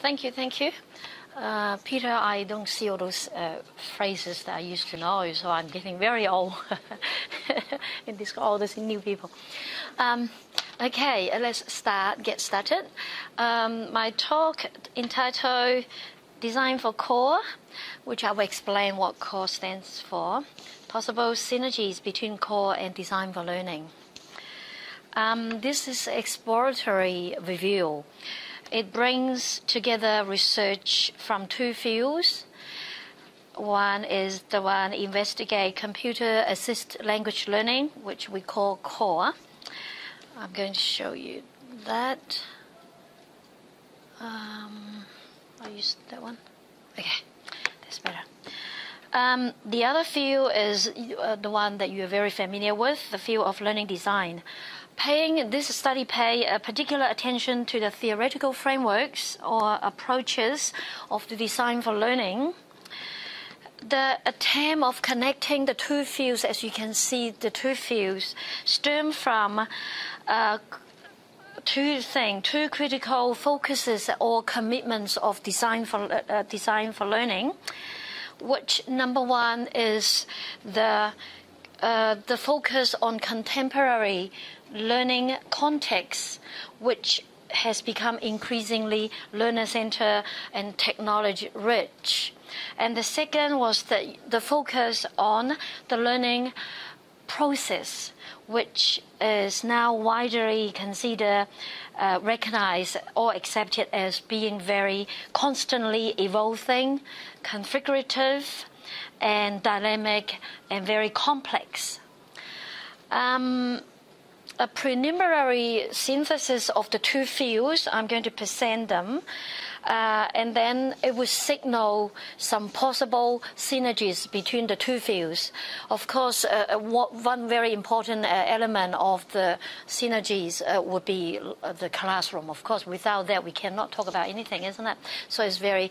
Thank you, thank you. Peter, I don't see all those phrases that I used to know, so I'm getting very old in all these new people. Okay, let's get started. My talk entitled Design for Core, which I will explain what core stands for. Possible synergies between core and design for learning. This is exploratory review. It brings together research from two fields. One is the one investigate computer-assisted language learning, which we call core. I'm going to show you that. I'll use that one. Okay, that's better. The other field is the one that you're very familiar with, the field of learning design. This study pay particular attention to the theoretical frameworks or approaches of the design for learning. The attempt of connecting the two fields, as you can see, the two fields stem from two critical focuses or commitments of design for learning. Which number one is the focus on contemporary learning context, which has become increasingly learner-centered and technology-rich. And the second was the focus on the learning process, which is now widely considered, recognized, or accepted as being very constantly evolving, configurative, and dynamic, and very complex. A preliminary synthesis of the two fields, I'm going to present them, and then it will signal some possible synergies between the two fields. Of course, one very important element of the synergies would be the classroom. Of course, without that, we cannot talk about anything, isn't it? So it's very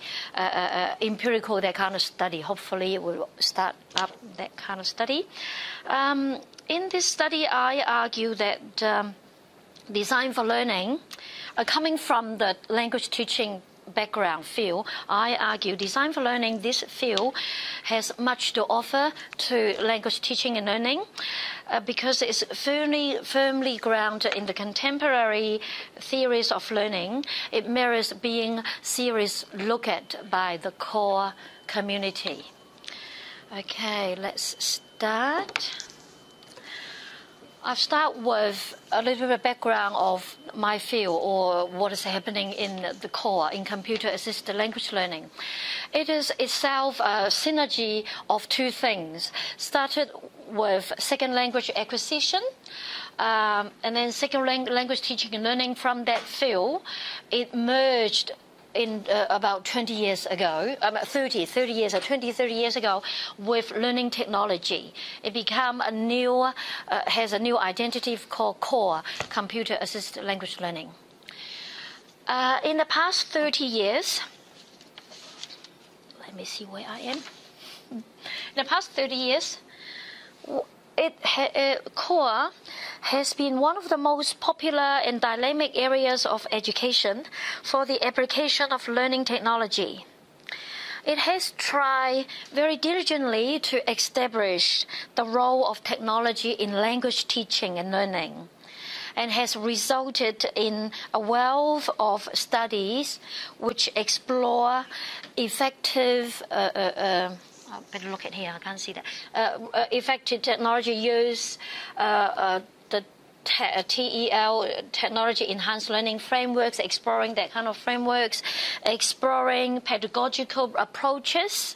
empirical, that kind of study. Hopefully, it will start up that kind of study. In this study, I argue that design for learning, coming from the language teaching background field, I argue design for learning, this field has much to offer to language teaching and learning because it's firmly grounded in the contemporary theories of learning. It merits being seriously looked at by the core community. Okay, let's start. I'll start with a little bit of background of my field or what is happening in the core in computer-assisted language learning. It is itself a synergy of two things. Started with second language acquisition, and then second language teaching and learning from that field. It merged in about 20 years ago, 30 years ago, with learning technology. It became has a new identity called core, computer-assisted language learning. In the past 30 years, let me see where I am. In the past 30 years, core has been one of the most popular and dynamic areas of education for the application of learning technology. It has tried very diligently to establish the role of technology in language teaching and learning, and has resulted in a wealth of studies which explore effective better look at here, I can't see that. Effective technology use, the TEL, technology enhanced learning frameworks, exploring that kind of frameworks, exploring pedagogical approaches,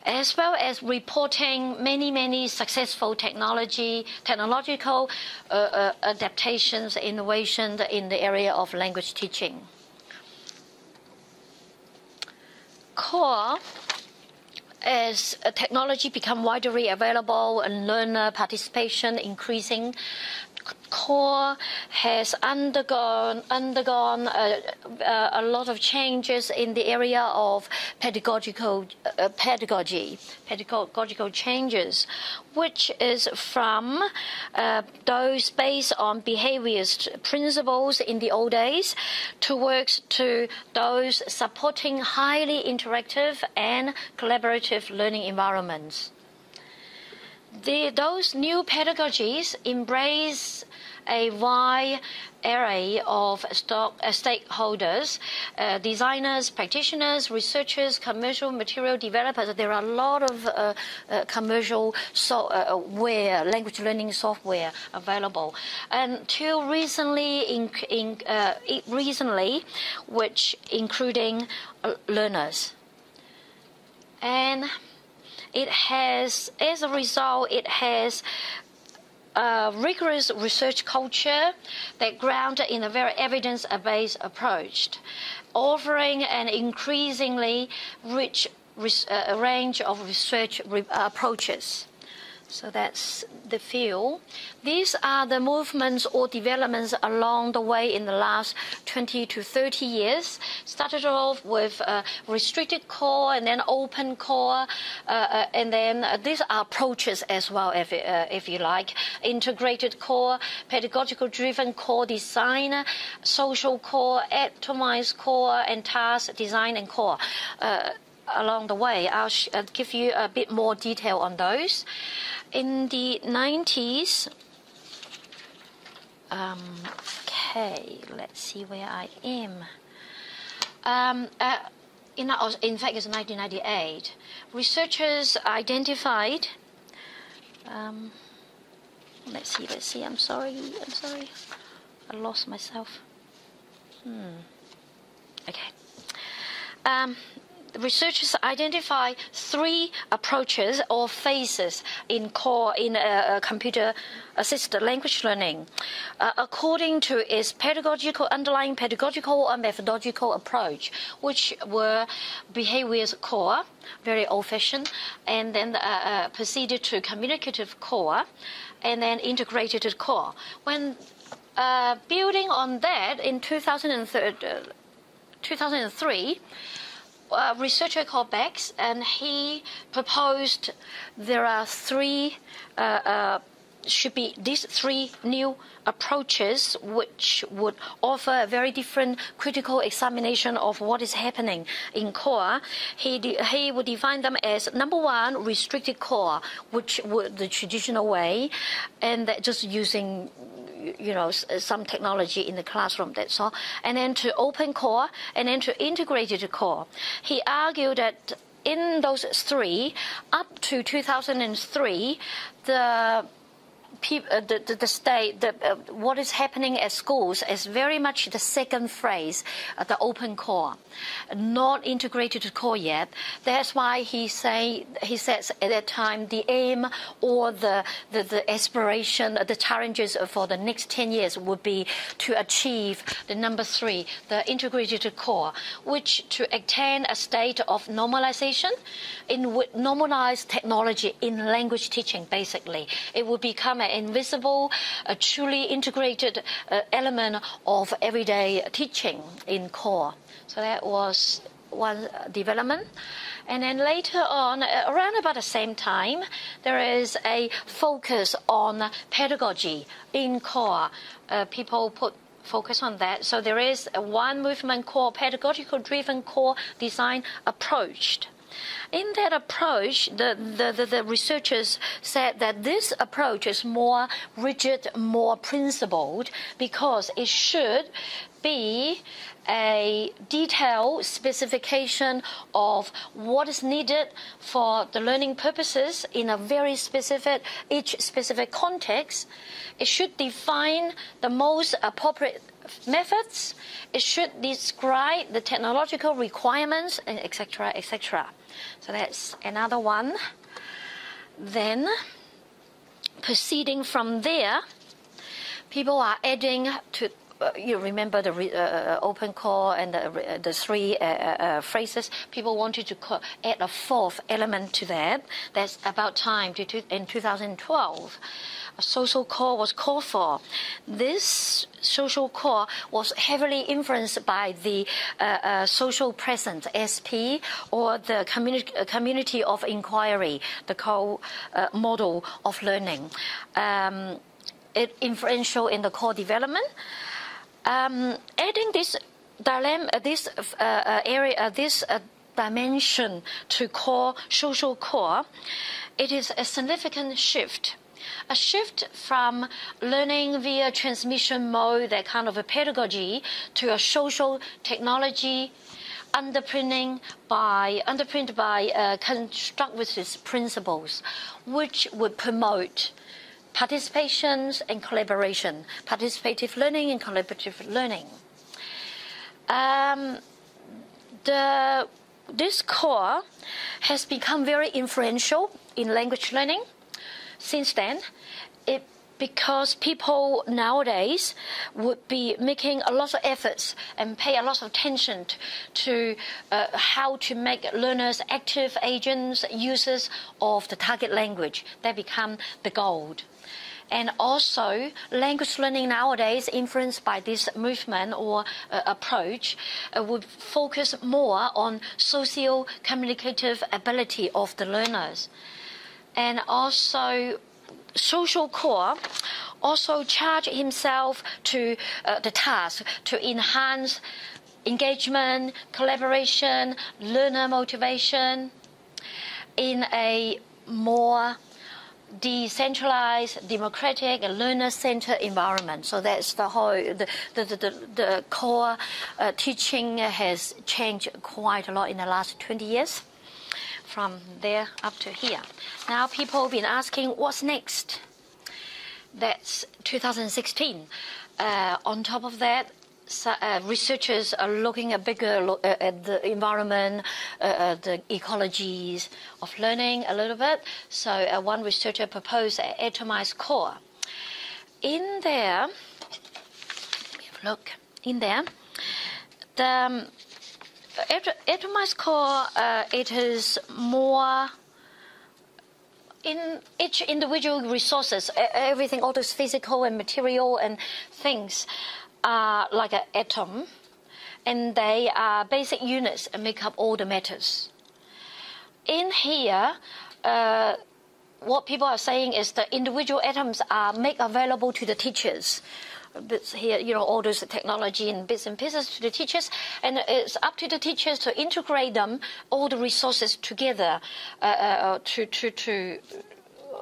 as well as reporting many successful technological adaptations, innovations in the area of language teaching. Core, as technology become widely available and learner participation increasing, core has undergone a lot of changes in the area of pedagogical changes, which is from those based on behaviorist principles in the old days towards to those supporting highly interactive and collaborative learning environments. Those new pedagogies embrace a wide array of stakeholders, designers, practitioners, researchers, commercial material developers. There are a lot of commercial language learning software available. Until recently, which including learners. And it has, as a result, it has a rigorous research culture that grounded in a very evidence-based approach, offering an increasingly rich range of research approaches. So that's the field. These are the movements or developments along the way in the last 20 to 30 years. Started off with restricted core and then open core, and then these are approaches as well, if you like. Integrated core, pedagogical-driven core design, social core, atomized core, and task design and core. Along the way, I'll give you a bit more detail on those. In the 90s, okay, let's see where I am. In fact, it's 1998. Researchers identified. Let's see. I'm sorry. I lost myself. Okay. Researchers identify three approaches or phases in computer-assisted language learning, according to its underlying pedagogical or methodological approach, which were behaviorist core, very old-fashioned, and then proceeded to communicative core, and then integrated core. When building on that, in 2003. A researcher called Bex, and he proposed there are these three new approaches which would offer a very different critical examination of what is happening in core. He would define them as, number one, restricted core, which would the traditional way, and that just using some technology in the classroom, that's all. And then to open core, and then to integrated core. He argued that in those three, up to 2003, what is happening at schools is very much the second phase, the open core, not integrated core yet. That's why he says at that time the aim or the aspiration, the challenges for the next 10 years would be to achieve the number three, the integrated core, which to attain a state of normalization, normalized technology in language teaching. Basically, it would become an invisible, a truly integrated element of everyday teaching in core. So that was one development. And then later on, around about the same time, there is a focus on pedagogy in core. People put focus on that. So there is one movement called pedagogical-driven core design approach. In that approach, the researchers said that this approach is more rigid, more principled, because it should be a detailed specification of what is needed for the learning purposes in a very each specific context. It should define the most appropriate methods. It should describe the technological requirements, and etc., etc. So that's another one. Then, proceeding from there, people are adding to you remember the open core and the three phrases. People wanted to add a fourth element to that. That's about time in 2012. A social core was called for. This social core was heavily influenced by the social presence, SP, or the community of inquiry, the core model of learning. It influential in the core development. Adding this dilemma, this dimension to core social core, it is a significant shift. A shift from learning via transmission mode, that kind of a pedagogy, to a social technology underpinned by constructivist principles, which would promote participations and collaboration, participative learning and collaborative learning. This core has become very influential in language learning since then, because people nowadays would be making a lot of efforts and pay a lot of attention to how to make learners active agents, users of the target language. They become the goal. And also, language learning nowadays, influenced by this movement or approach, would focus more on socio-communicative ability of the learners. And also, social core also charged himself to the task to enhance engagement, collaboration, learner motivation in a more decentralized, democratic, and learner-centered environment. So that's the whole, the core teaching has changed quite a lot in the last 20 years, from there up to here. Now people have been asking, what's next? That's 2016. On top of that, researchers are looking at at the environment, the ecologies of learning a little bit. So one researcher proposed an atomized core. In there, look, in there, the atomized core, it is more in each individual resources, everything, all those physical and material and things are like an atom, and they are basic units and make up all the matters. In here, what people are saying is the individual atoms are made available to the teachers. Bits here, you know, all those technology and bits and pieces to the teachers, and it's up to the teachers to integrate them, all the resources together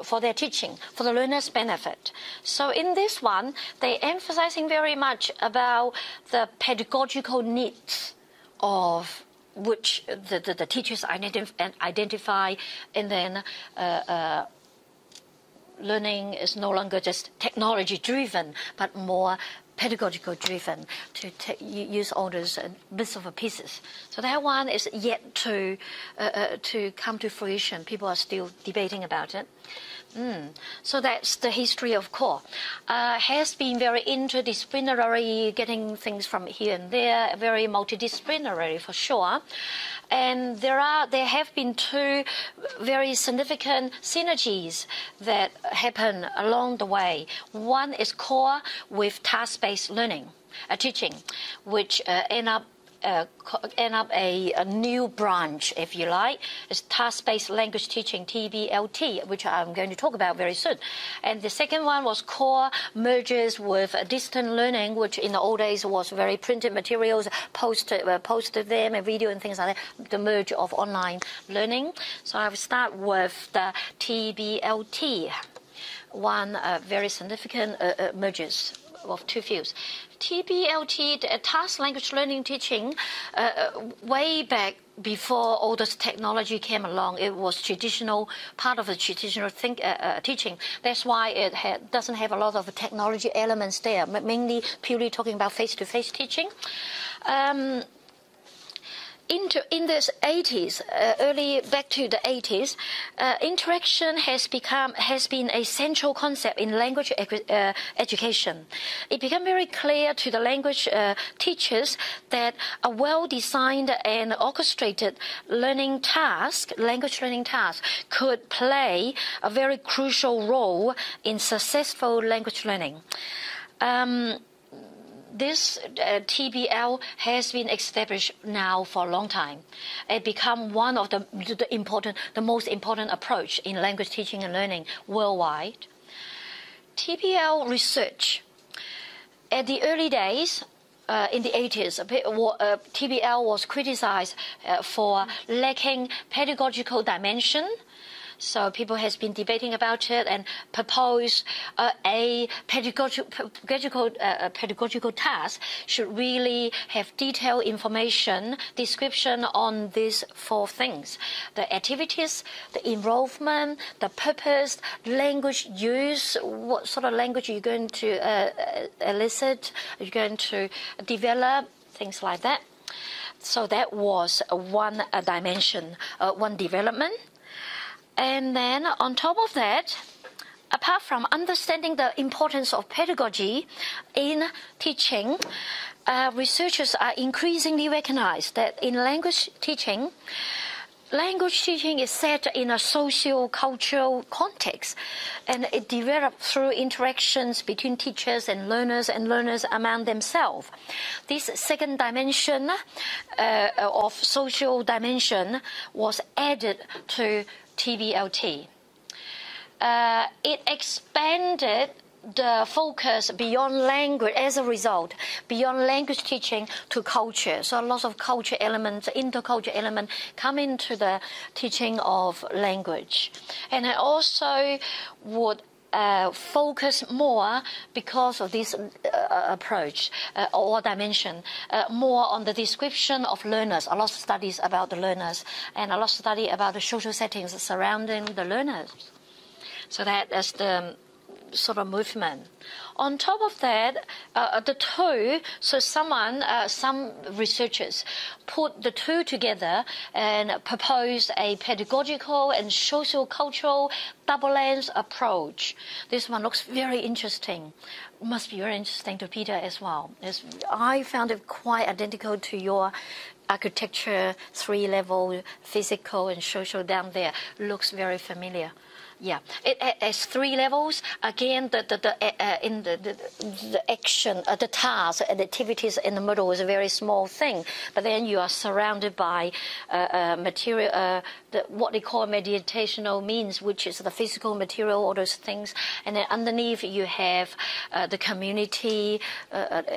for their teaching, for the learner's benefit. So in this one, they're emphasizing very much about the pedagogical needs of which the teachers identify, and then learning is no longer just technology-driven, but more pedagogical-driven, to use all those bits of pieces. So that one is yet to come to fruition. People are still debating about it. So that's the history of core. Has been very interdisciplinary, getting things from here and there, very multidisciplinary for sure. And there have been two very significant synergies that happen along the way. One is core with task-based learning, teaching, which end up a new branch, if you like. It's task-based language teaching, TBLT, which I'm going to talk about very soon. And the second one was core merges with distant learning, which in the old days was very printed materials, posted them, and video and things like that, the merge of online learning. So I will start with the TBLT, one very significant merges of two fields. TBLT, the task language learning teaching, way back before all this technology came along, it was part of the traditional teaching. That's why it doesn't have a lot of technology elements there, mainly purely talking about face-to-face teaching. in the 80s, back to the 80s, interaction has been a central concept in language education. It became very clear to the language teachers that a well-designed and orchestrated language learning task, could play a very crucial role in successful language learning. This TBL has been established now for a long time. It become one of the most important approach in language teaching and learning worldwide. TBL research. At the early days, in the 80s, TBL was criticized for lacking pedagogical dimension. So people has been debating about it and proposed a pedagogical task should really have detailed information, description on these 4 things: the activities, the involvement, the purpose, language use, what sort of language you're going to elicit, you're going to develop, things like that. So that was one dimension, one development. And then on top of that, apart from understanding the importance of pedagogy in teaching, researchers are increasingly recognized that in language teaching is set in a socio-cultural context, and it developed through interactions between teachers and learners among themselves. This second dimension of social dimension was added to TBLT. It expanded the focus beyond language, as a result, beyond language teaching to culture. So lots of culture elements, interculture element come into the teaching of language. And I also would focus more, because of this approach or dimension, more on the description of learners, a lot of studies about the learners, and a lot of study about the social settings surrounding the learners. So that is the sort of movement. On top of that, the two, so some researchers put the two together and proposed a pedagogical and socio-cultural double-lens approach. This one looks very interesting. Must be very interesting to Peter as well. I found it quite identical to your architecture 3-level, physical and social down there. Looks very familiar. Yeah, it has 3 levels. Again, the action, the task and activities in the middle is a very small thing. But then you are surrounded by material, what they call meditational means, which is the physical material, all those things. And then underneath you have the community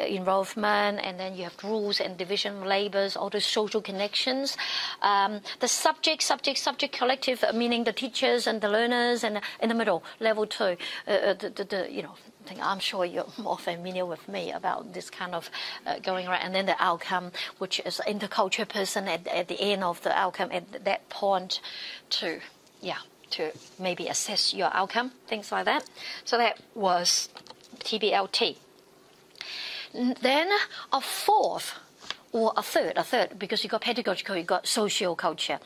involvement, and then you have rules and division of labors, all those social connections. The subject collective, meaning the teachers and the learners. And in the middle, level 2, I'm sure you're more familiar with me about this kind of going around. And then the outcome, which is intercultural person at the end of the outcome, at that point to maybe assess your outcome, things like that. So that was TBLT. Then a fourth, or a third, because you got pedagogical, you got social culture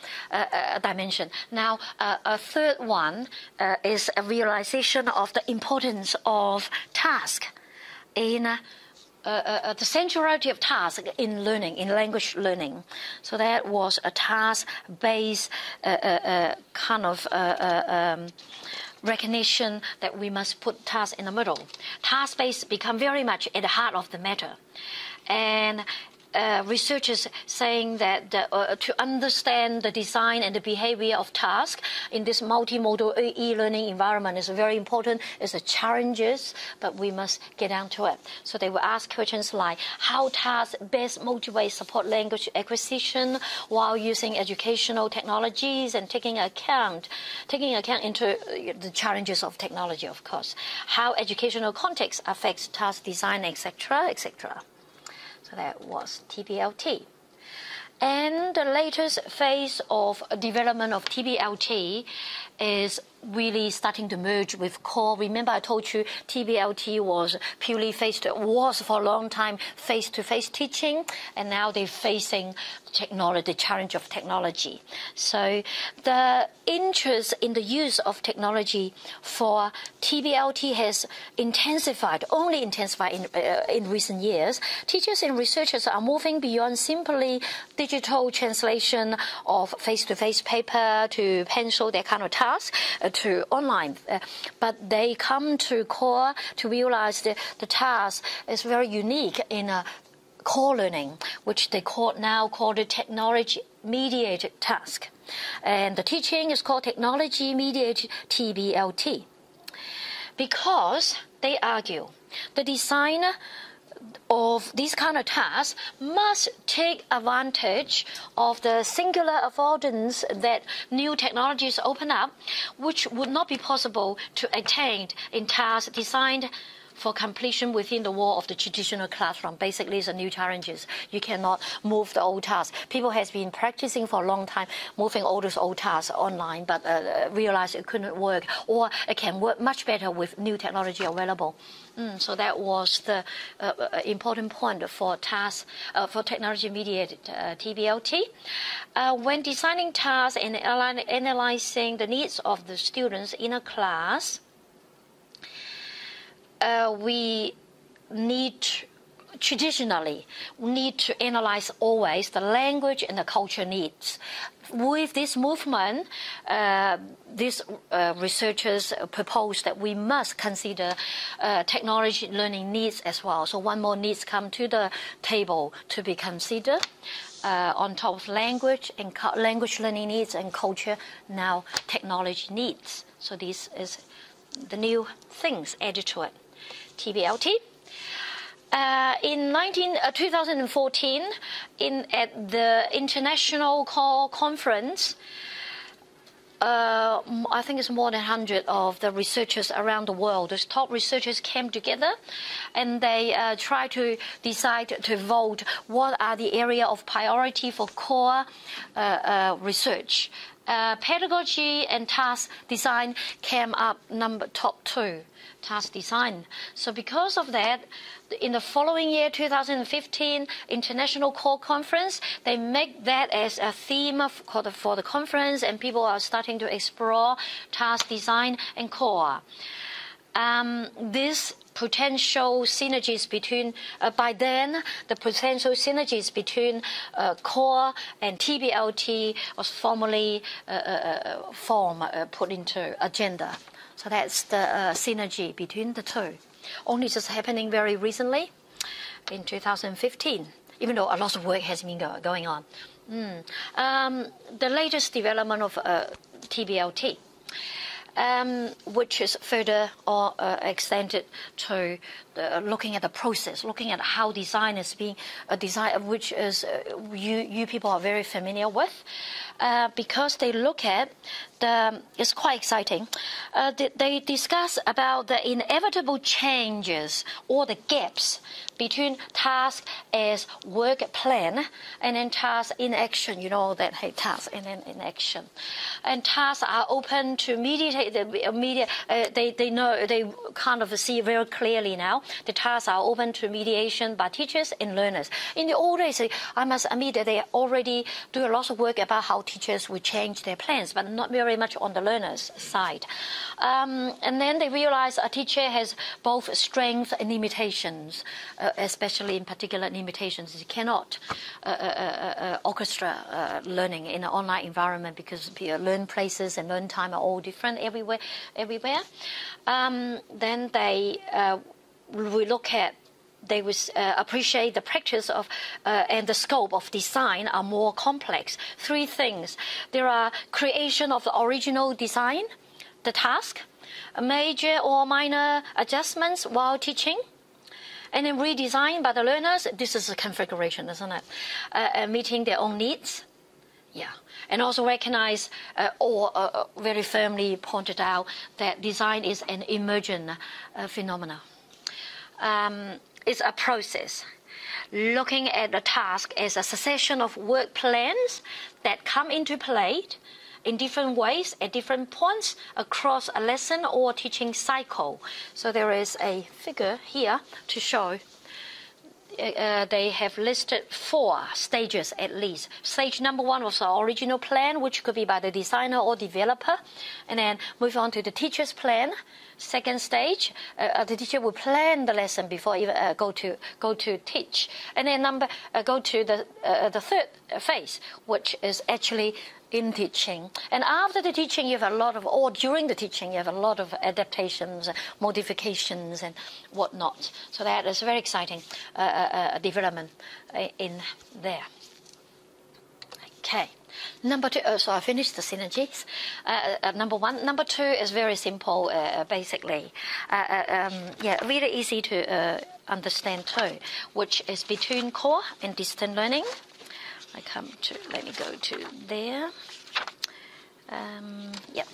dimension. Now, a third one is a realization of the importance of task in the centrality of task in learning, in language learning. So that was a task-based kind of recognition that we must put task in the middle. Task-based become very much at the heart of the matter. And researchers saying that to understand the design and the behavior of tasks in this multimodal e-learning environment is very important. It's the challenges, but we must get down to it. So they will ask questions like how tasks best motivate, support language acquisition while using educational technologies and taking account into the challenges of technology, of course. How educational context affects task design, etc., etc. So that was TBLT. And the latest phase of development of TBLT is really starting to merge with core. Remember I told you TBLT was purely was for a long time face-to-face teaching, and now they're facing technology, the challenge of technology. So the interest in the use of technology for TBLT has only intensified in recent years. Teachers and researchers are moving beyond simply digital translation of face-to-face paper to pencil, that kind of task, to online. But they come to core to realize that the task is very unique in core learning, which they now call the technology mediated task. And the teaching is called technology mediated TBLT. Because they argue the design of these kind of tasks must take advantage of the singular affordance that new technologies open up, which would not be possible to attain in tasks designed for completion within the wall of the traditional classroom. Basically, it's a new challenges. You cannot move the old tasks. People has been practicing for a long time, moving all those old tasks online, but realized it couldn't work, or it can work much better with new technology available. So that was the important point for for technology-mediated TBLT. When designing tasks and analyzing the needs of the students in a class, we traditionally need to analyze always the language and the culture needs. With this movement, these researchers propose that we must consider technology learning needs as well. So one more needs come to the table to be considered. On top of language and language learning needs and culture, now technology needs. So this is the new things added to it. TBLT. In 2014, at the International Core Conference, I think it's more than 100 of the researchers around the world. Those top researchers came together, and they tried to decide to vote what are the area of priority for core research. Pedagogy and task design came up top 2. Task design. So because of that, in the following year, 2015, International Core Conference, they make that as a theme for the conference, and people are starting to explore task design and core. This potential synergies between, by then, the potential synergies between core and TBLT was formally put into agenda. So that's the synergy between the two. Only just happening very recently, in 2015, even though a lot of work has been going on. The latest development of TBLT, which is further extended to looking at the process, looking at how design is being designed, which is you people are very familiar with, because they look at it's quite exciting. They discuss about the inevitable changes or the gaps between task as work plan and then task in action. You know that, hey, task and then in action. And tasks are open to mediate. They know, they kind of see very clearly now. The tasks are open to mediation by teachers and learners. In the old days, I must admit that they already do a lot of work about how teachers would change their plans, but not very much on the learner's side. And then they realize a teacher has both strengths and limitations, especially in particular limitations. You cannot orchestra learning in an online environment because learn places and learn time are all different everywhere. Then we look at, they would appreciate the practice of and the scope of design are more complex. 3 things. There are creation of the original design, the task, major or minor adjustments while teaching, and then redesign by the learners. This is a configuration, isn't it? Meeting their own needs. Yeah, and also recognize or very firmly pointed out that design is an emergent phenomenon. It's a process. Looking at the task as a succession of work plans that come into play in different ways at different points across a lesson or teaching cycle. So there is a figure here to show. They have listed 4 stages at least. Stage number 1 was the original plan, which could be by the designer or developer, and then move on to the teacher's plan. Second stage, the teacher will plan the lesson before even go to teach, and then go to the third phase, which is actually in teaching. And after the teaching, you have a lot of, or during the teaching, you have a lot of adaptations, modifications, and whatnot. So that is very exciting development in there. Okay. Number 2, so I finished the synergies. Number 1. Number 2 is very simple, basically. Really easy to understand too, which is between core and distant learning. Let me go to there.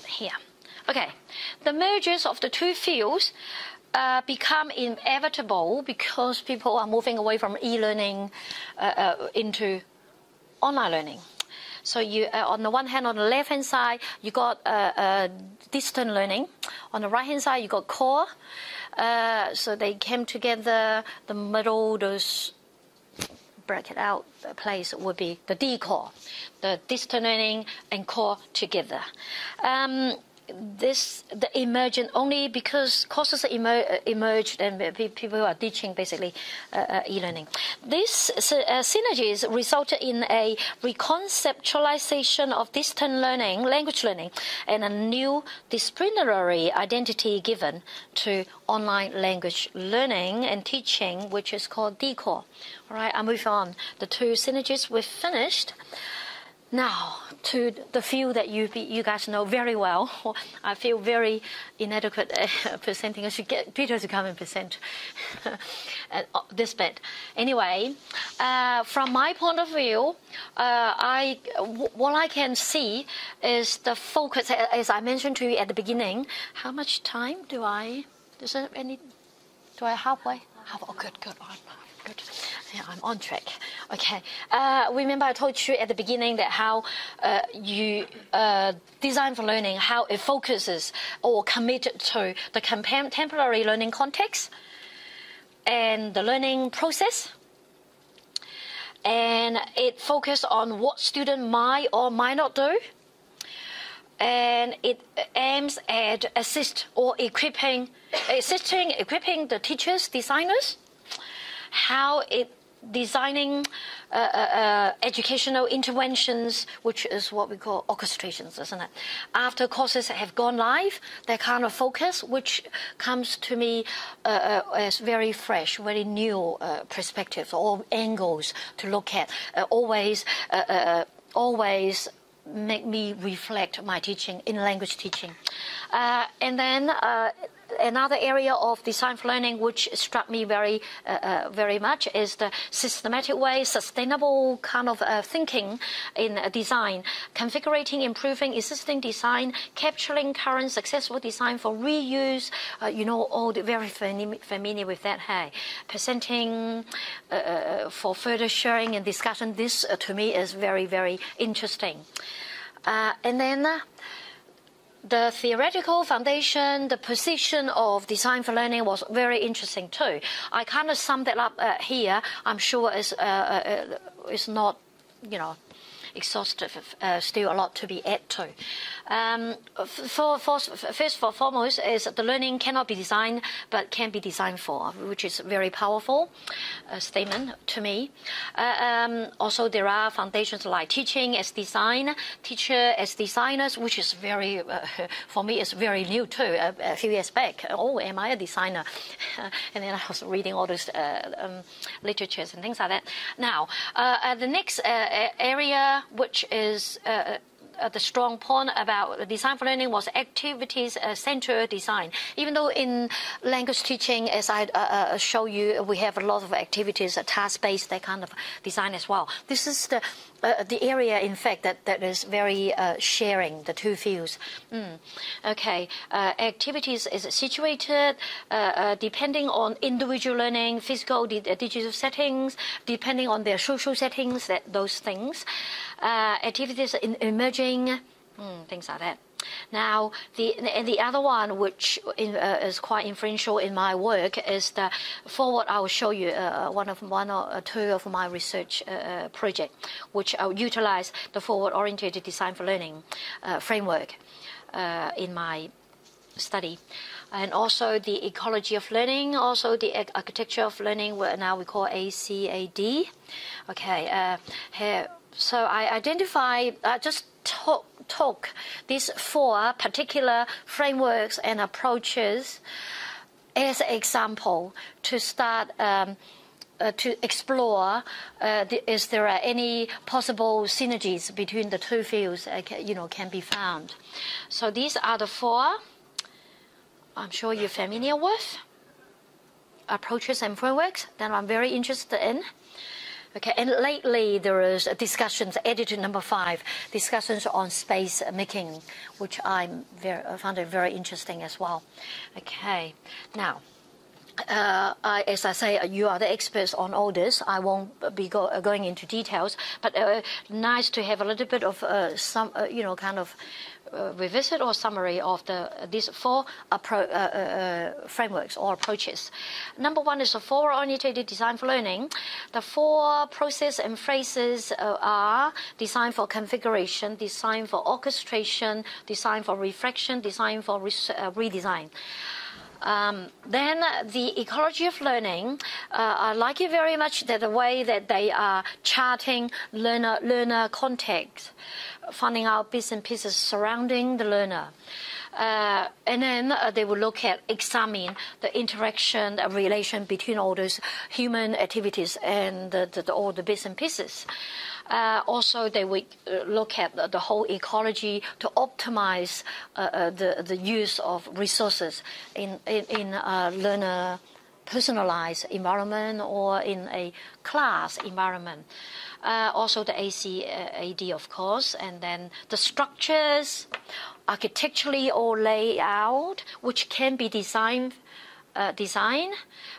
Here. Okay. The mergers of the 2 fields become inevitable because people are moving away from e-learning into online learning. So you, on the one hand, on the left-hand side, you got distant learning. On the right-hand side, you got core. So they came together. The middle, those bracket out place would be the D core, the distant learning and core together. The emergent only because courses emerged and people are teaching basically e-learning. This synergies resulted in a reconceptualization of distant learning, language learning, and a new disciplinary identity given to online language learning and teaching, which is called D-Core. All right, I'll move on. The 2 synergies we've finished. Now, to the field that you guys know very well. I feel very inadequate presenting. I should get Peter to come and present this bit. Anyway, from my point of view, what I can see is the focus, as I mentioned to you at the beginning. How much time do I halfway? Oh, good. Good. Yeah, I'm on track. Okay. Remember I told you at the beginning that how you design for learning, how it focuses or committed to the contemporary learning context and the learning process. And it focused on what student might or might not do. And it aims at equipping the teachers, designers, how it designing educational interventions, which is what we call orchestrations, isn't it? After courses have gone live, that kind of focus, which comes to me as very fresh, very new perspectives or angles to look at. Always make me reflect my teaching in language teaching. And then another area of design for learning which struck me very much is the systematic way, sustainable kind of thinking in design, configuring, improving existing design, capturing current successful design for reuse. All the very familiar with that. Hey, presenting for further sharing and discussion. This to me is very, very interesting. And then the theoretical foundation, the position of design for learning was very interesting too. I kind of summed it up here. I'm sure it's not, exhaustive. Still a lot to be added to. First and foremost is the learning cannot be designed but can be designed for, which is a very powerful statement to me. Also, there are foundations like teaching as design, teacher as designers, which is very, for me, is very new too. A few years back, am I a designer? And then I was reading all those literatures and things like that. Now, the next area, which is the strong point about design for learning, was activities-centered design. Even though in language teaching, as I show you, we have a lot of activities, task-based, that kind of design as well. This is the area, in fact, that is very sharing the 2 fields. Okay, activities is situated depending on individual learning, physical, digital settings, depending on their social settings, those things. Activities in emerging things like that. Now, the other one, which is quite influential in my work, is the forward. I will show you one or two of my research project, which I will utilize the forward-oriented design for learning framework in my study. And also the ecology of learning, also the architecture of learning, what now we call ACAD. Okay, here, so I identify, just talk these 4 particular frameworks and approaches as an example to start to explore is there any possible synergies between the 2 fields can be found. So these are the 4 I'm sure you're familiar with approaches and frameworks that I'm very interested in. Okay, and lately there is discussions, edited number 5, discussions on space making, which I found it very interesting as well. Okay, now, as I say, you are the experts on all this. I won't be going into details, but nice to have a little bit of some, kind of revisit or summary of these 4 frameworks or approaches. Number 1 is the forward-oriented design for learning. The 4 processes and phrases are design for configuration, design for orchestration, design for reflection, design for redesign. Then the ecology of learning, I like it very much that the way that they are charting learner context, finding out bits and pieces surrounding the learner. And then they will examine the interaction, the relation between all those human activities and all the bits and pieces. Also, they will look at the whole ecology to optimize the use of resources in a learner personalized environment or in a class environment. Also the ACAD, of course, and then the structures, architecturally or layout, which can be designed.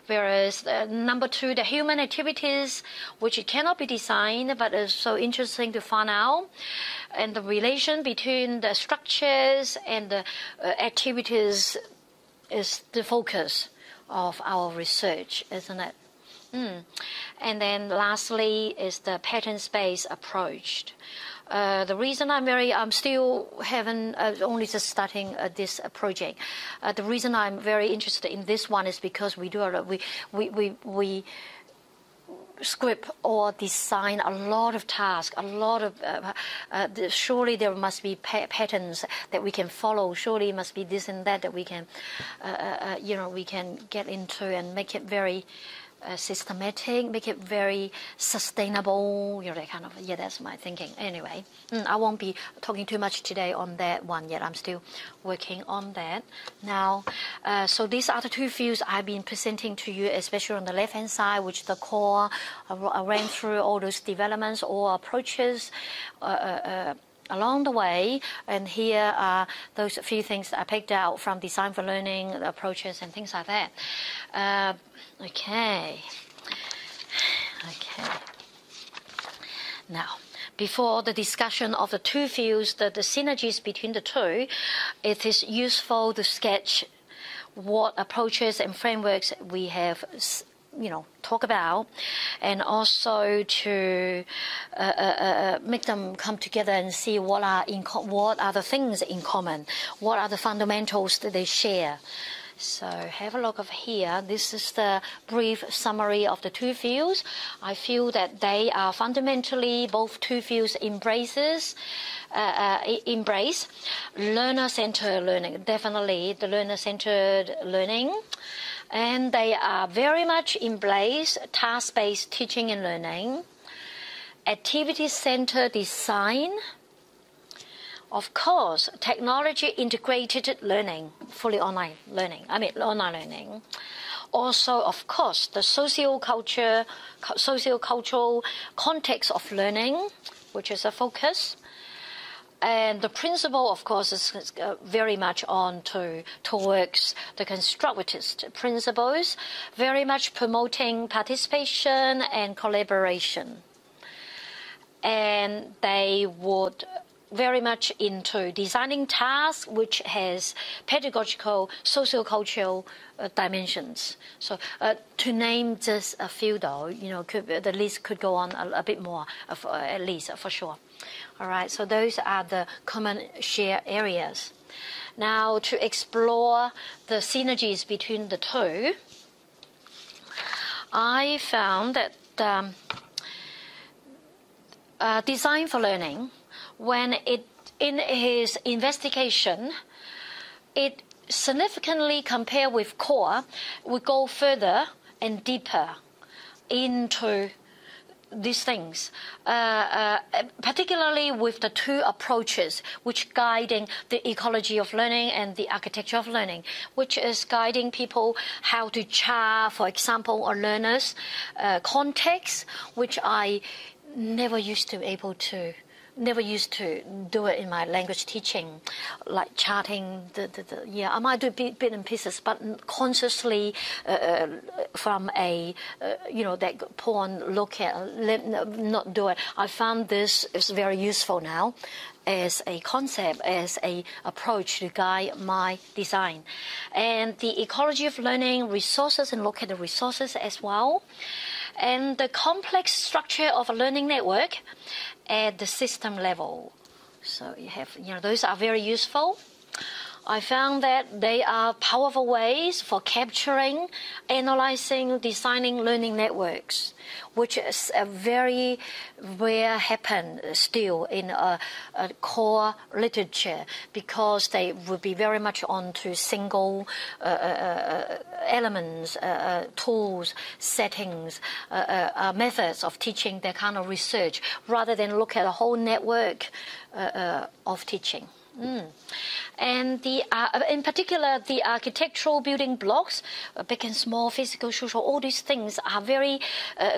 Whereas number 2, the human activities, which cannot be designed, but is so interesting to find out, and the relation between the structures and the activities is the focus of our research, isn't it? And then lastly is the pattern-based approach. The reason I'm still haven't only just starting this project. The reason I'm very interested in this one is because we script or design a lot of tasks, a lot of surely there must be patterns that we can follow. Surely it must be this and that we can we can get into and make it very systematic, make it very sustainable, that kind of, that's my thinking. Anyway, I won't be talking too much today on that one yet. I'm still working on that. Now, so these are the 2 fields I've been presenting to you, especially on the left-hand side, which the core, I ran through all those developments or approaches along the way, and here are those few things that I picked out from design for learning approaches and things like that. Okay. Now, before the discussion of the 2 fields, the synergies between the 2, it is useful to sketch what approaches and frameworks we have talk about, and also to make them come together and see what are the things in common, what are the fundamentals that they share. So have a look over here. This is the brief summary of the 2 fields. I feel that they are fundamentally, both 2 fields embrace learner-centered learning, definitely the learner-centered learning. And they are very much embrace task-based teaching and learning, activity-centered design, of course, technology-integrated learning, fully online learning, online learning. Also, of course, the socio-cultural context of learning, which is a focus. And the principle, of course, is very much towards the constructivist principles, very much promoting participation and collaboration. And they would very much into designing tasks which has pedagogical, socio-cultural dimensions. So to name just a few, though, the list could go on a bit more, at least for sure. All right, so those are the common share areas. Now, to explore the synergies between the two, I found that Design for Learning, when in his investigation, it significantly compared with core, would go further and deeper into these things, particularly with the two approaches which guiding the ecology of learning and the architecture of learning, which is guiding people how to chart, for example, a learner's context, which I never used to do it in my language teaching, like charting I might do bit and pieces, but consciously from a that porn look at, not do it. I found this is very useful now as a concept, as a approach to guide my design. And the ecology of learning resources, and look at the resources as well. And the complex structure of a learning network at the system level. So you have, those are very useful. I found that they are powerful ways for capturing, analyzing, designing learning networks, which is a very rare happen still in a core literature, because they would be very much onto single elements, tools, settings, methods of teaching, that kind of research, rather than look at a whole network of teaching. And in particular, the architectural building blocks, big and small, physical, social, all these things are very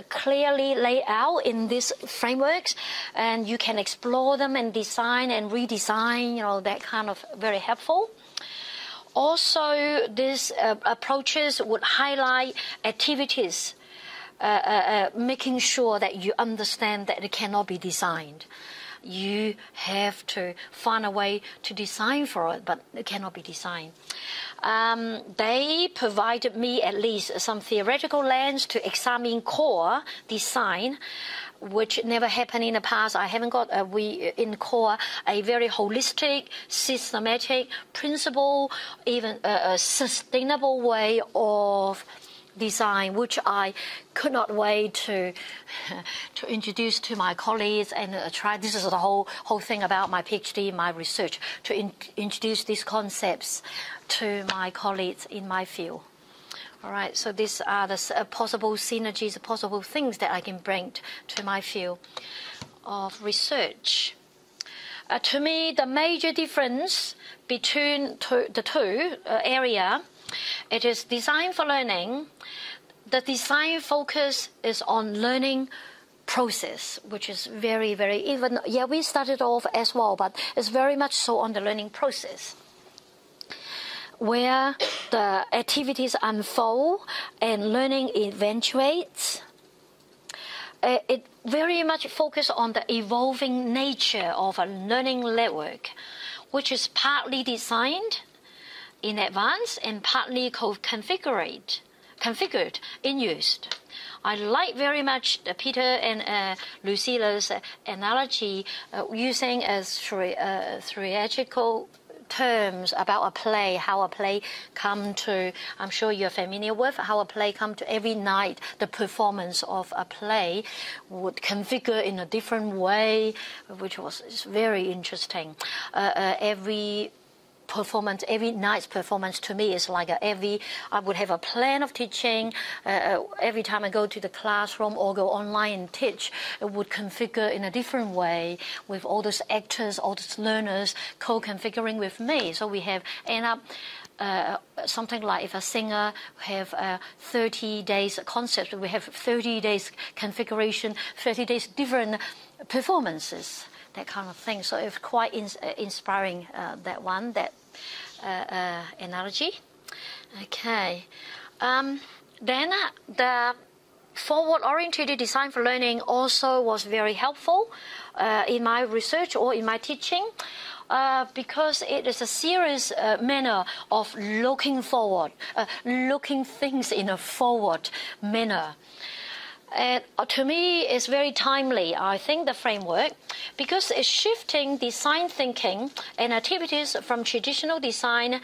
clearly laid out in these frameworks, and you can explore them and design and redesign, that kind of very helpful. Also, these approaches would highlight activities, making sure that you understand that it cannot be designed. You have to find a way to design for it, but it cannot be designed. They provided me at least some theoretical lens to examine core design, which never happened in the past. I haven't got in core a very holistic, systematic, principle, even a sustainable way of design, which I could not wait to introduce to my colleagues and try. This is the whole thing about my PhD, my research, to introduce these concepts to my colleagues in my field. All right, so these are the possible synergies, the possible things that I can bring to my field of research. To me, the major difference between the two area, it is design for learning. The design focus is on learning process, which is very, very, we started off as well, but it's very much so on the learning process, where the activities unfold and learning eventuates. It very much focuses on the evolving nature of a learning network, which is partly designed in advance and partly configured in use. I like very much Peter and Lucila's analogy using as theoretical terms about a play, how a play come to, I'm sure you're familiar with, how a play come to every night. The performance of a play would configure in a different way, which was very interesting. Every night's performance to me is like I would have a plan of teaching. Every time I go to the classroom or go online and teach, it would configure in a different way with all those actors, all those learners co-configuring with me. So we have end up something like if a singer have 30 days concept, we have 30 days configuration, 30 days different performances, that kind of thing. So it's quite inspiring, that analogy. Okay. Then the forward-oriented design for learning also was very helpful. in my research or in my teaching. Because it is a serious manner of looking forward, looking things in a forward manner. And to me, it's very timely, I think, the framework, because it's shifting design thinking and activities from traditional design,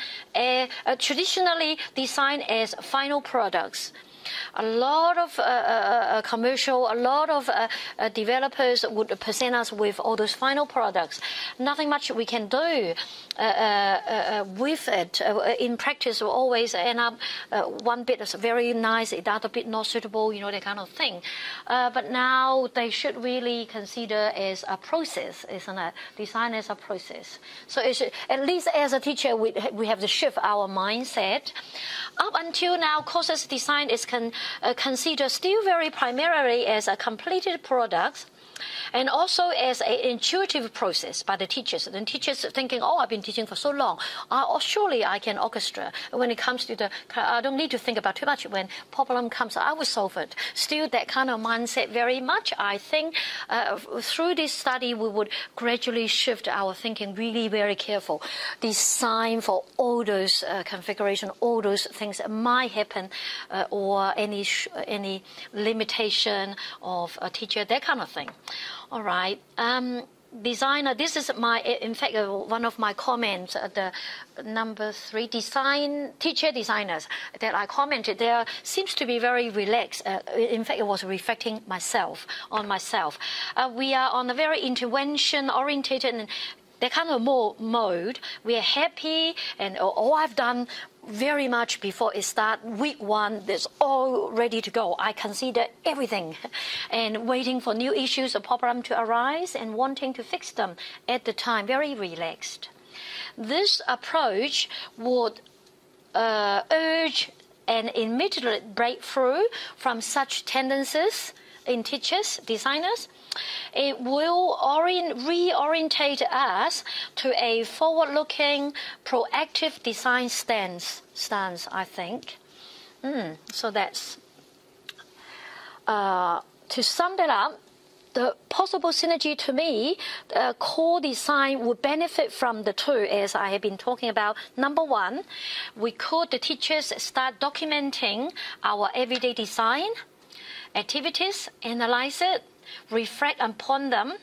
traditionally designed as final products. A lot of commercial, a lot of developers would present us with all those final products. Nothing much we can do with it. In practice, we always end up one bit is very nice, the other bit not suitable, you know, that kind of thing. But now they should really consider as a process, isn't it? Design as a process. So it should, at least as a teacher, we have to shift our mindset. Up until now, courses design is considered still very primarily as a completed product, and also as an intuitive process by the teachers. The teachers thinking, oh, I've been teaching for so long, surely I can orchestra. When it comes to I don't need to think about too much. When problem comes, I will solve it. Still that kind of mindset very much. I think through this study, we would gradually shift our thinking, really very careful. Design for all those configuration, all those things that might happen, or any limitation of a teacher, that kind of thing. All right. Designer, this is in fact, one of my comments, the number 3, teacher designers that I commented, there seems to be very relaxed. In fact, it was reflecting on myself. We are on a very intervention-oriented and that kind of mode. We are happy, and all I've done very much before it starts. Week 1, it's all ready to go. I consider everything and waiting for new issues or problem to arise and wanting to fix them at the time, very relaxed. This approach would urge an immediate breakthrough from such tendencies in teachers, designers. It will reorientate us to a forward-looking, proactive design stance, I think. So that's... to sum that up, the possible synergy to me, core design would benefit from the two, as I have been talking about. Number 1, the teachers start documenting our everyday design activities, analyze it, reflect upon them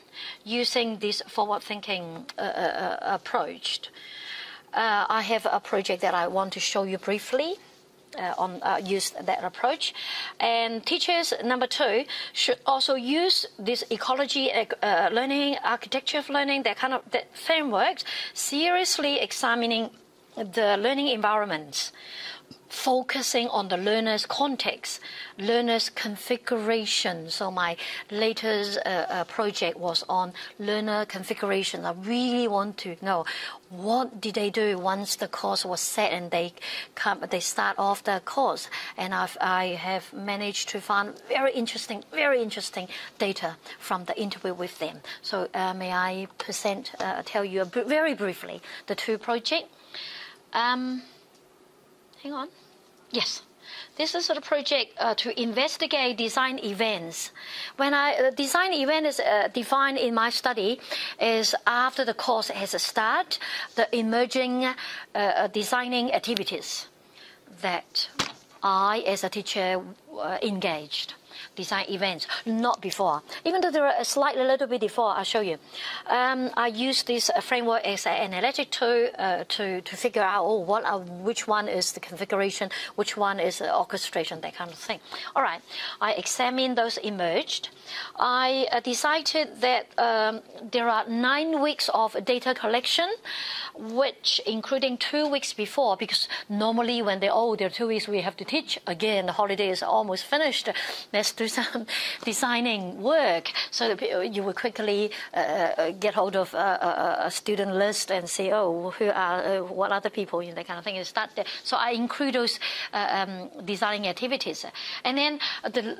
using this forward-thinking approach. I have a project that I want to show you briefly use that approach. And teachers, number 2, should also use this ecology learning, architecture of learning, that frameworks, seriously examining the learning environments, focusing on the learner's context, learner's configuration. So my latest project was on learner configuration. I really want to know what did they do once the course was set and they start off the course. And I have managed to find very interesting data from the interview with them. So may I tell you very briefly the 2 projects. Hang on. Yes. This is a project to investigate design events. When design event is defined in my study is after the course has started, the emerging designing activities that I, as a teacher, engaged. Design events, not before. Even though there are a little bit before, I'll show you. I use this framework as an analytic tool to figure out which one is the configuration, which one is the orchestration, that kind of thing. All right, I examined those emerged. I decided that there are 9 weeks of data collection, which including 2 weeks before, because normally when there are 2 weeks we have to teach. Again, the holiday is almost finished. Let's do some designing work, so that you will quickly get hold of a student list and see, what other people, that kind of thing, and start there. So I include those designing activities. And then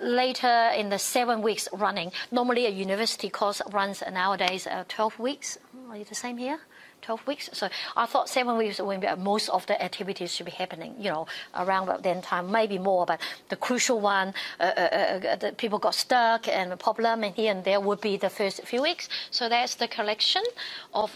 later in the 7 weeks running, normally a university course runs nowadays 12 weeks, Are you the same here? 12 weeks. So I thought 7 weeks when most of the activities should be happening, around about then time, maybe more. But the crucial one, the people got stuck and a problem, and here and there would be the first few weeks. So that's the collection of.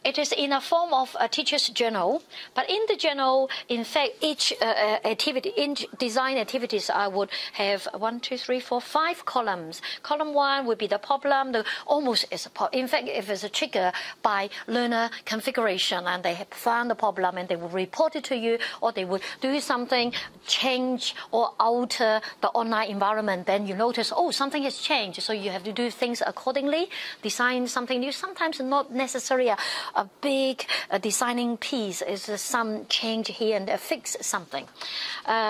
It is in a form of a teacher's journal, but in the journal, in fact, each activity in design activities, I would have 1, 2, 3, 4, 5 columns. Column 1 would be the problem. Almost is in fact, if it's a trigger by learner configuration, and they have found the problem, and they will report it to you, or they will do something, change or alter the online environment. Then you notice, oh, something has changed, so you have to do things accordingly, design something new. Sometimes not necessarily a big designing piece, is some change here and there, fix something.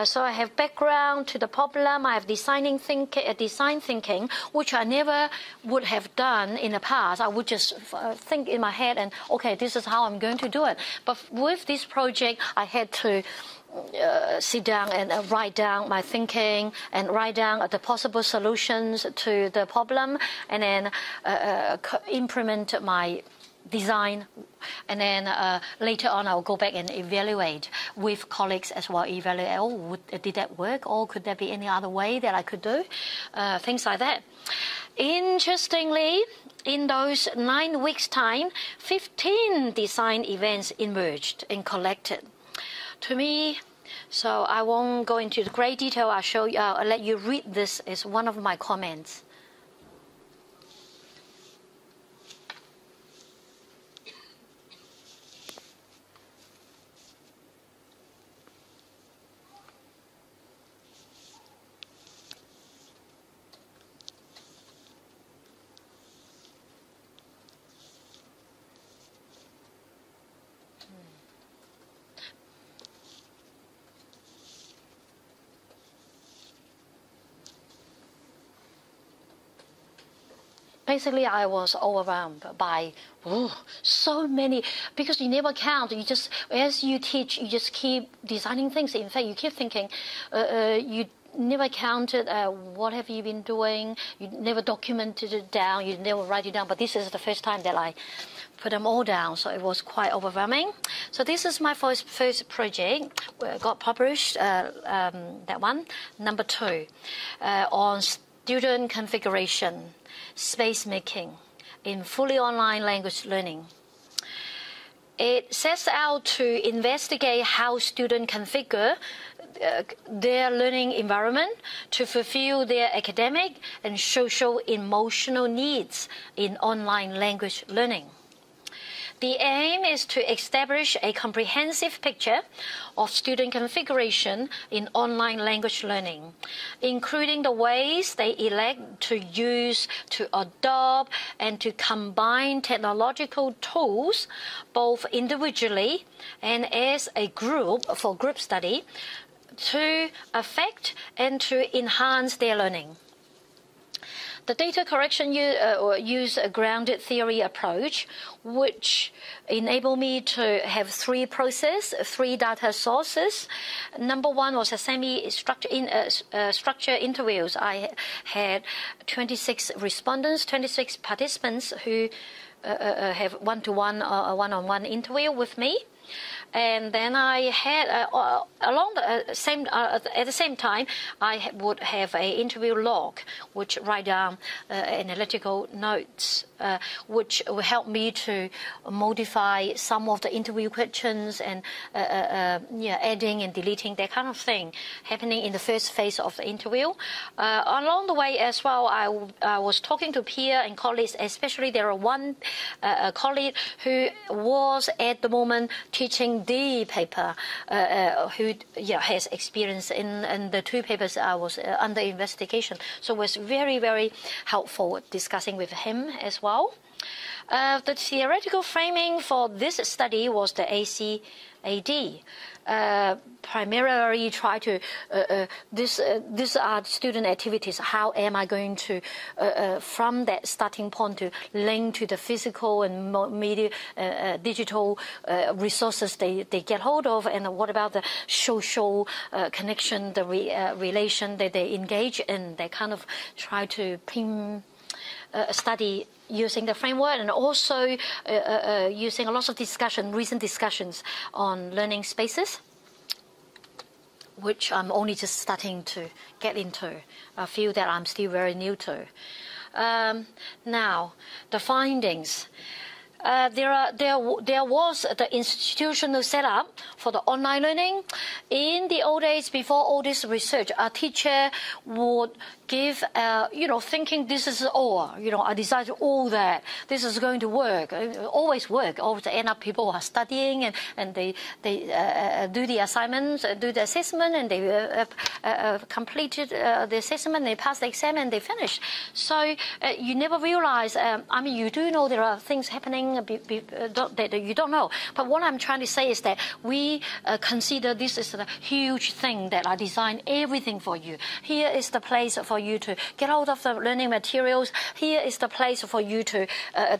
So I have background to the problem. I have design thinking, which I never would have done in the past. I would just think in my head and, okay, this is how I'm going to do it. But with this project, I had to sit down and write down my thinking and write down the possible solutions to the problem, and then implement my design, and then later on I'll go back and evaluate with colleagues as well. Evaluate, oh, did that work, or could there be any other way that I could do? Things like that. Interestingly, in those 9 weeks' time, 15 design events emerged and collected. To me, so I won't go into the great detail. I'll show you. I'll let you read this as one of my comments. Basically, I was overwhelmed by so many, because you never count. You just, as you teach, you just keep designing things. In fact, you keep thinking, you never counted what have you been doing. You never documented it down. You never write it down. But this is the first time that I put them all down, so it was quite overwhelming. So this is my first project. Got published, that one, number 2, on student configuration, space making in fully online language learning. It sets out to investigate how students configure their learning environment to fulfill their academic and social emotional needs in online language learning. The aim is to establish a comprehensive picture of student configuration in online language learning, including the ways they elect to use, to adopt, and to combine technological tools, both individually and as a group for group study, to affect and to enhance their learning. The data correction use a grounded theory approach, which enabled me to have 3 data sources. Number 1 was a semi-structured interviews. I had 26 respondents, 26 participants who have one-to-one or one-on-one interview with me. And then I had at the same time, I would have an interview log, which write down analytical notes, which will help me to modify some of the interview questions and adding and deleting, that kind of thing happening in the first phase of the interview. Along the way as well, I was talking to peer and colleagues, especially there are one colleague who was at the moment teaching the paper, who has experience in the 2 papers I was under investigation. So it was very, very helpful discussing with him as well. The theoretical framing for this study was the ACAD. Primarily try to, these are student activities. How am I going to, from that starting point, to link to the physical and media, digital resources they get hold of, and what about the social connection, the relation that they engage in? They kind of try to study using the framework, and also using a lot of recent discussions on learning spaces, which I'm only just starting to get into, a field that I'm still very new to. Now, the findings. There was the institutional setup for the online learning. In the old days, before all this research, a teacher would give, thinking this is all, I decided all that, this is going to work, always work. Always end up people are studying and they do the assignments, do the assessment, and they completed the assessment, they passed the exam, and they finished. So you never realize, you do know there are things happening that you don't know. But what I'm trying to say is that we consider this is a huge thing that I design everything for you. Here is the place for you to get out of the learning materials. Here is the place for you to,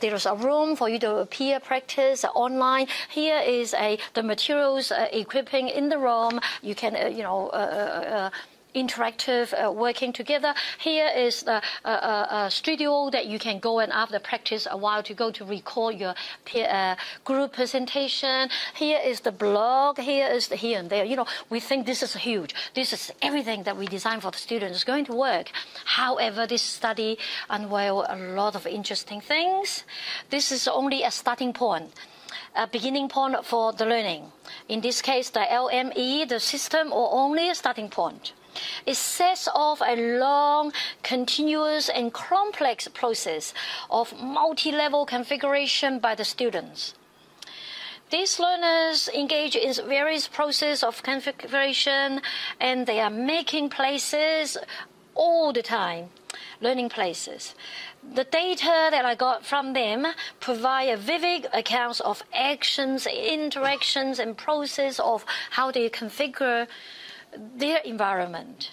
there is a room for you to peer practice online. Here is the materials equipping in the room. You can, interactive working together. Here is the studio that you can go and after practice a while to go to record your group presentation. Here is the blog. Here is the here and there. We think this is huge. This is everything that we design for the students is going to work. However, this study unveiled a lot of interesting things. This is only a starting point. A beginning point for the learning. In this case, the LME, the system, or only a starting point. It sets off a long, continuous, and complex process of multi-level configuration by the students. These learners engage in various processes of configuration, and they are making places all the time, learning places. The data that I got from them provide a vivid account of actions, interactions, and process of how they configure their environment.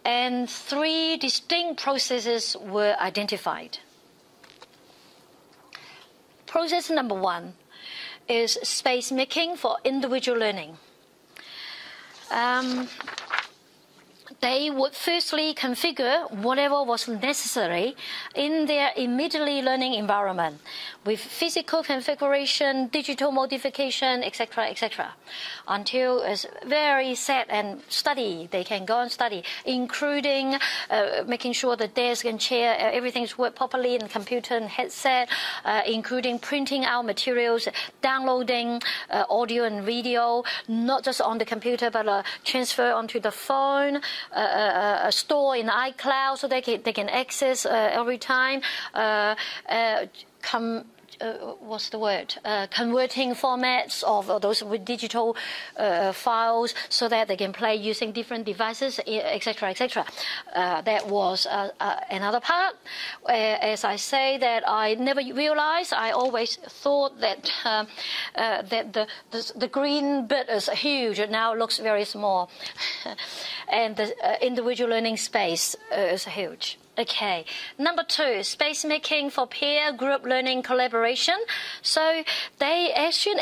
And 3 distinct processes were identified. Process number 1 is space making for individual learning. They would firstly configure whatever was necessary in their immediately learning environment with physical configuration, digital modification, etc., until it's very set and study. They can go and study, including making sure the desk and chair, everything's work properly in the computer and headset, including printing out materials, downloading audio and video, not just on the computer, but transfer onto the phone, store in iCloud so they can access every time. Converting formats of those with digital files so that they can play using different devices, etc., etc. That was another part. As I say, that I never realized. I always thought that that the green bit is huge. It now looks very small, and the individual learning space is huge. Okay, number 2, space making for peer group learning collaboration. So they actually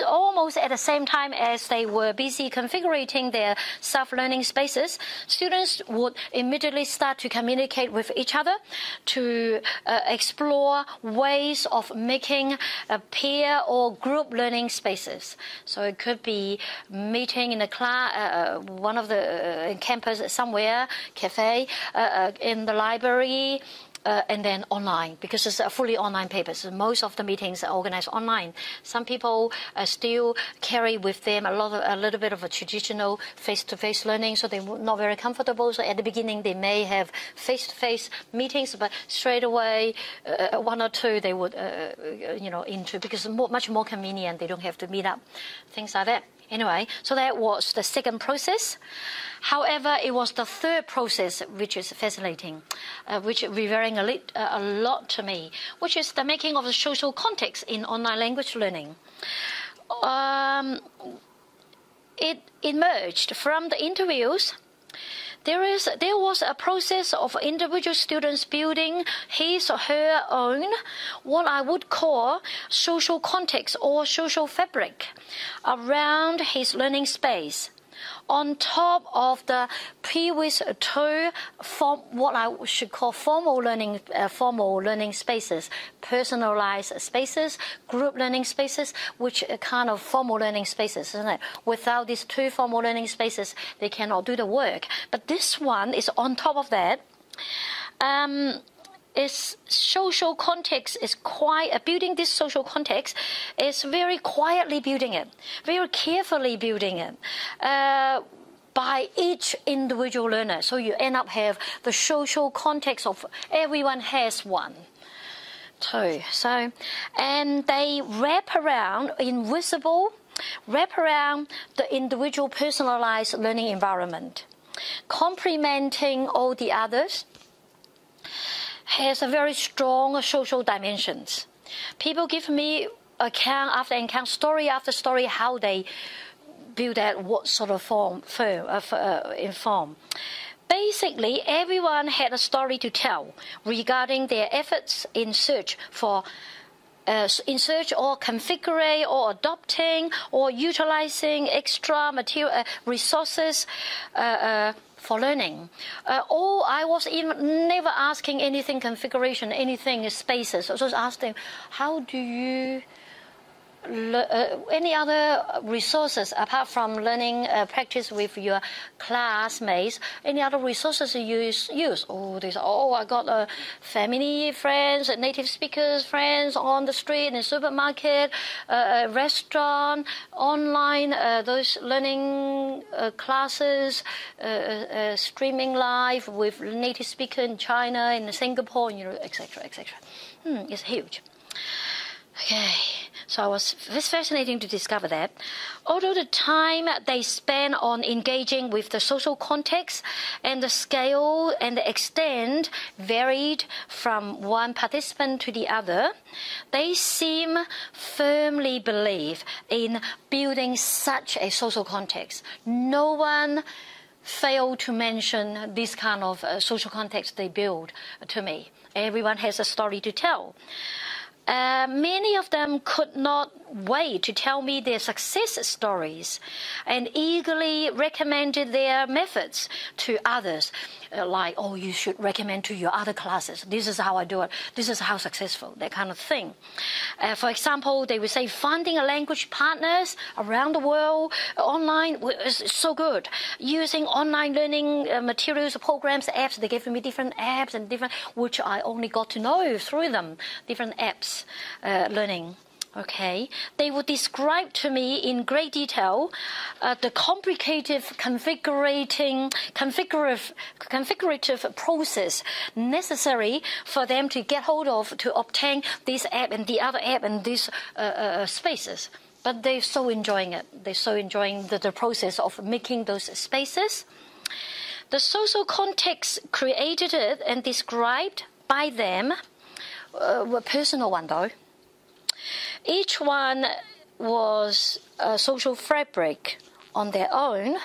almost at the same time as they were busy configuring their self-learning spaces, students would immediately start to communicate with each other to explore ways of making a peer or group learning spaces. So it could be meeting in a class, one of the campus somewhere, cafe, in the library, and then online, because it's a fully online paper. So most of the meetings are organized online. Some people still carry with them a little bit of a traditional face-to-face learning, so they're not very comfortable. So at the beginning, they may have face-to-face meetings, but straight away, 1 or 2 they would, into, because it's much more convenient. They don't have to meet up, things like that. Anyway, so that was the second process. However, it was the third process which is fascinating, which is revealing a lot to me, which is the making of the social context in online language learning. It emerged from the interviews. There was a process of individual students building his or her own, what I would call social context or social fabric around his learning space. on top of the previous two what I should call formal learning spaces, personalized spaces, group learning spaces, which are kind of formal learning spaces, isn't it? Without these two formal learning spaces, they cannot do the work. But this one is on top of that. Its social context is building this social context is very quietly building it, very carefully building it by each individual learner. So you end up have the social context of everyone has one. Too. So, and they wrap around the individual personalized learning environment, complementing all the others. Has a very strong social dimensions. People give me account after account, story after story, how they build that, what sort of form. Basically, everyone had a story to tell regarding their efforts in search or configuring or adopting or utilizing extra material resources for learning. I was even never asking anything configuration, anything spaces. I was just asking, how do you any other resources apart from learning practice with your classmates? Any other resources you use? I got family friends, native speakers friends on the street, in the supermarket, restaurant, online, those learning classes, streaming live with native speaker in China, in Singapore, etc., etc. It's huge. Okay, so it was fascinating to discover that. Although the time they spent on engaging with the social context and the scale and the extent varied from one participant to the other, they seem firmly believe in building such a social context. No one failed to mention this kind of social context they build to me. Everyone has a story to tell. Many of them could not wait to tell me their success stories and eagerly recommended their methods to others. Like, oh, you should recommend to your other classes. This is how I do it. This is how successful, that kind of thing. For example, they would say finding a language partners around the world online is so good. Using online learning materials, programs, apps. They gave me different apps and different, which I only got to know through them, different apps learning. Okay, they would describe to me in great detail the complicated configurative process necessary for them to get hold of to obtain this app and the other app and these spaces. But they're so enjoying it. They're so enjoying the process of making those spaces. The social context created and described by them were personal one though. Each one was a social fabric on their own.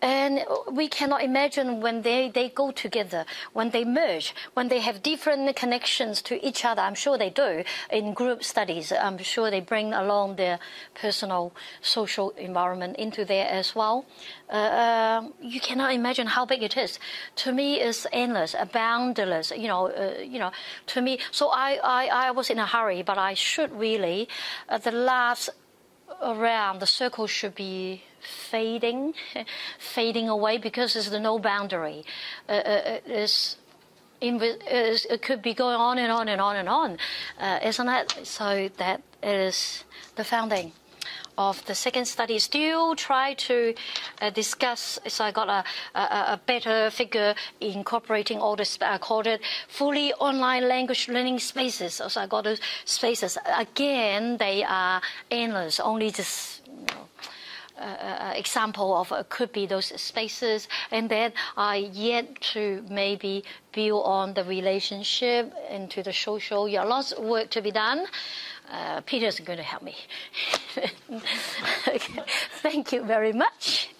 And we cannot imagine when they go together, when they merge, when they have different connections to each other. I'm sure they do in group studies. I'm sure they bring along their personal social environment into there as well. You cannot imagine how big it is. To me, it's endless, boundless. To me. So I was in a hurry, but I should really the last around the circle should be fading away because there's no boundary. It could be going on and on and on and on, isn't it? So that is the founding of the second study. Still try to discuss. So I got a better figure incorporating all this. I called it fully online language learning spaces. So I got those spaces again. They are endless. Only just example of could be those spaces, and then I yet to maybe build on the relationship into the social. Yeah, lots of work to be done. Peter's going to help me. Okay. Thank you very much.